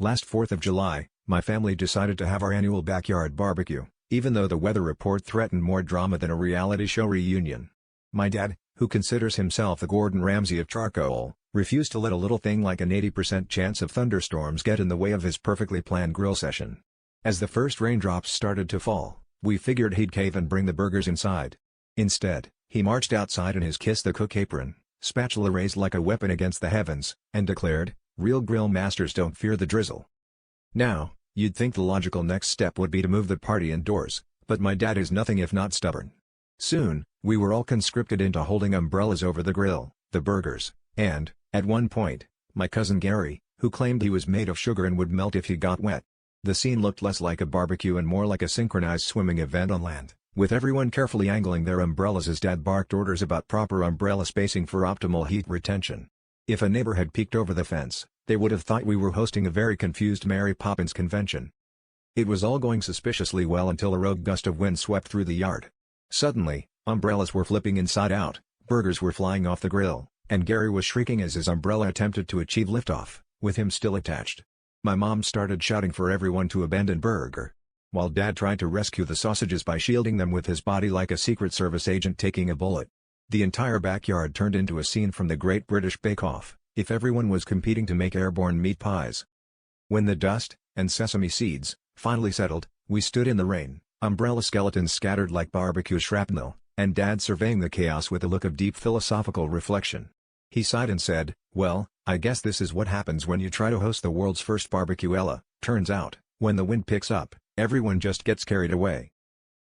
Last 4th of July, my family decided to have our annual backyard barbecue, even though the weather report threatened more drama than a reality show reunion. My dad, who considers himself the Gordon Ramsay of charcoal, refused to let a little thing like an 80% chance of thunderstorms get in the way of his perfectly planned grill session. As the first raindrops started to fall, we figured he'd cave and bring the burgers inside. Instead, he marched outside in his Kiss the Cook apron, spatula raised like a weapon against the heavens, and declared, "Real grill masters don't fear the drizzle." Now, you'd think the logical next step would be to move the party indoors, but my dad is nothing if not stubborn. Soon, we were all conscripted into holding umbrellas over the grill, the burgers, and, at one point, my cousin Gary, who claimed he was made of sugar and would melt if he got wet. The scene looked less like a barbecue and more like a synchronized swimming event on land, with everyone carefully angling their umbrellas as Dad barked orders about proper umbrella spacing for optimal heat retention. If a neighbor had peeked over the fence, they would have thought we were hosting a very confused Mary Poppins convention. It was all going suspiciously well until a rogue gust of wind swept through the yard. Suddenly, umbrellas were flipping inside out, burgers were flying off the grill, and Gary was shrieking as his umbrella attempted to achieve liftoff, with him still attached. My mom started shouting for everyone to abandon burger, while Dad tried to rescue the sausages by shielding them with his body like a Secret Service agent taking a bullet. The entire backyard turned into a scene from the Great British Bake Off, if everyone was competing to make airborne meat pies. When the dust, and sesame seeds, finally settled, we stood in the rain, umbrella skeletons scattered like barbecue shrapnel, and Dad surveying the chaos with a look of deep philosophical reflection. He sighed and said, "Well, I guess this is what happens when you try to host the world's first barbecue. Turns out, when the wind picks up, everyone just gets carried away."